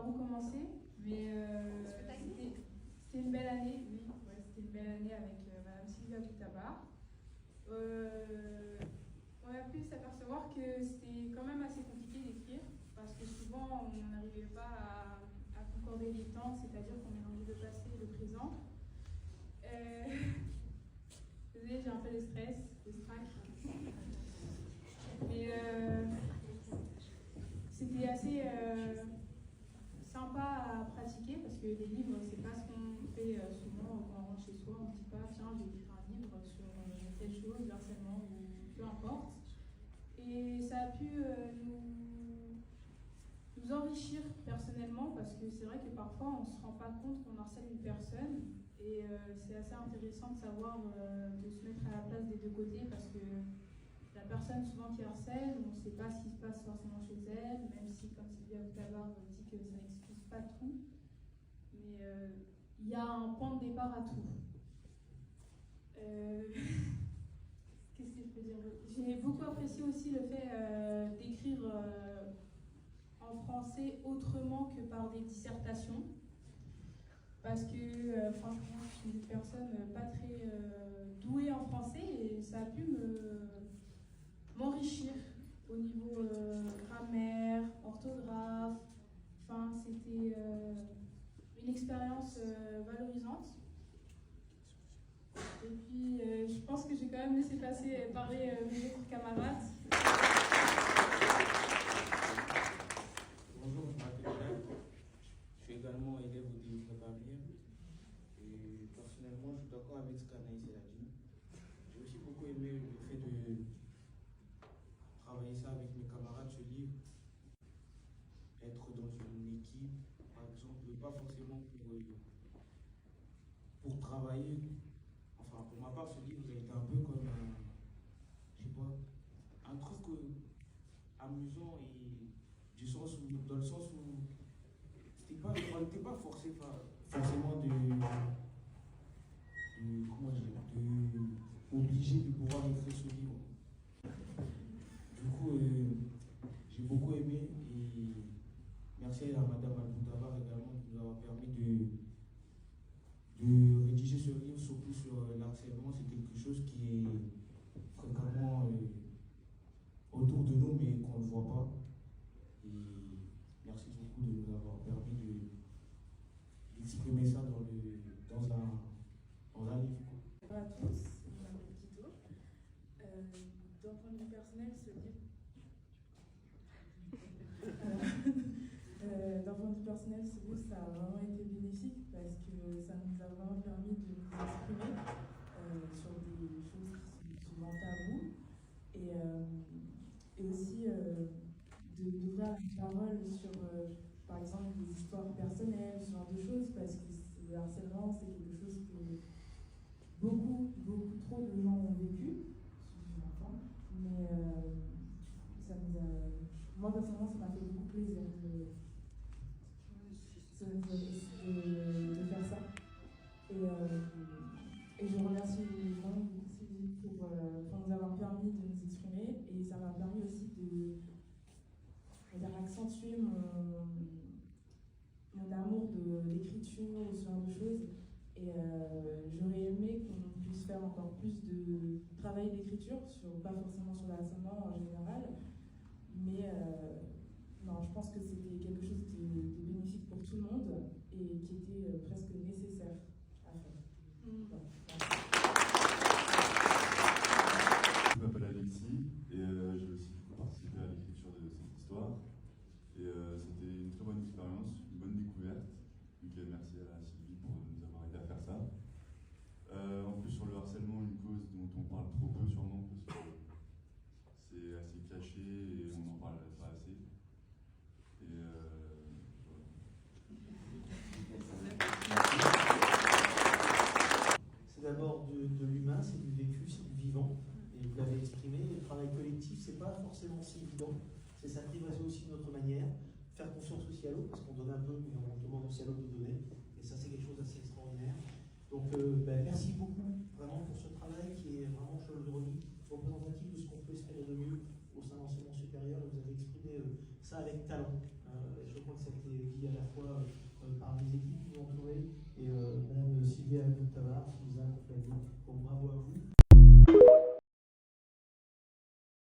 par où commencer, mais c'était une belle année, oui, ouais, c'était une belle année avec Madame Sylvia Boutabar. On a pu s'apercevoir que c'était quand même assez compliqué d'écrire, parce que souvent on n'arrivait pas à concorder les temps, c'est-à-dire qu'on mélangeait le passé et le présent. Désolée, j'ai un peu de stress, de strac. Mais c'était assez sympa à pratiquer parce que les livres, c'est pas ce qu'on fait souvent quand on rentre chez soi. On ne dit pas, tiens, je vais écrire un livre sur telle chose, le harcèlement ou peu importe. Et ça a pu nous enrichir personnellement parce que c'est vrai que parfois on ne se rend pas compte qu'on harcèle une personne et c'est assez intéressant de savoir, de se mettre à la place des deux côtés parce que la personne souvent qui harcèle, on ne sait pas ce qui se passe forcément chez elle, même si, comme Sylvia Boutabar dit que ça n'excuse pas tout, mais il y a un point de départ à tout. Qu'est-ce que je peux dire? J'ai beaucoup apprécié aussi le fait d'écrire en français autrement que par des dissertations, parce que franchement, je suis une personne pas très douée en français et ça a pu m'enrichir au niveau grammaire, orthographe. Enfin, c'était une expérience valorisante. Et puis, je pense que j'ai quand même laissé parler mes autres camarades. Bonjour, je m'appelle Jacques. Je suis également élève au DU Prépa-Bière. Et personnellement, je suis d'accord avec ce qu'Anaïs a dit. J'ai aussi beaucoup aimé le fait de travailler ça avec mes camarades, ce livre. Être dans une équipe, par exemple, pas forcément pour travailler. Enfin, pour ma part, ce livre a été un peu comme, je sais pas, un truc amusant et dans le sens où on n'était pas forcé forcément obligé de pouvoir écrire ce livre. Du coup, j'ai beaucoup aimé et merci à Madame Boutabar également de nous avoir permis de rédiger ce livre, surtout sur l'harcèlement. C'est quelque chose qui est fréquemment autour de nous, mais qu'on ne voit pas. Et merci beaucoup de nous avoir permis d'exprimer ça dans un livre. Bonjour à tous, je m'appelle Quito. D'un point de vue personnel, ce livre. D'un point de vue personnel, ce livre, ça a vraiment été bénéfique parce que ça nous a vraiment permis de nous exprimer sur des choses qui sont souvent tabous et aussi d'ouvrir la parole sur, par exemple, des histoires personnelles, ce genre de choses, parce que le harcèlement, c'est quelque chose que beaucoup trop de gens ont vécu, mais ça nous a... Moi, personnellement, ça m'a fait beaucoup plaisir de faire ça. Et je remercie vraiment beaucoup Sylvie pour nous avoir permis de nous exprimer. Et ça m'a permis aussi d'accentuer mon amour de l'écriture, ce genre de choses. Et j'aurais aimé qu'on puisse faire encore plus de travail d'écriture, pas forcément sur le harcèlement en général, mais non, je pense que c'était quelque chose de bénéfique pour tout le monde et qui était presque nécessaire à faire. Voilà. Je m'appelle Alexis et j'ai aussi participé à l'écriture de cette histoire. Et c'était une très bonne expérience, une bonne découverte. Donc merci à Sylvie pour nous avoir aidé à faire ça. En plus sur le harcèlement, une cause dont on parle trop peu sûrement parce que c'est assez caché et on n'en parle pas assez. Et voilà. C'est d'abord de l'humain, c'est du vécu, c'est du vivant. Et vous l'avez exprimé, le travail collectif, c'est pas forcément si évident. C'est s'apprivoiser aussi de notre manière, faire confiance aussi à l'autre, parce qu'on donne un peu, mais on demande aussi à l'autre de donner. Et ça, c'est quelque chose d'assez extraordinaire. Donc, merci beaucoup vraiment pour ce travail qui est vraiment, je le redis, représentatif de ce qu'on peut espérer de mieux au sein de l'enseignement supérieur. Vous avez exprimé ça avec talent. Je crois que cette été dit à la fois par les équipes qui nous ont entourés et Madame Sylvia Almontavar qui nous a accompagnés pour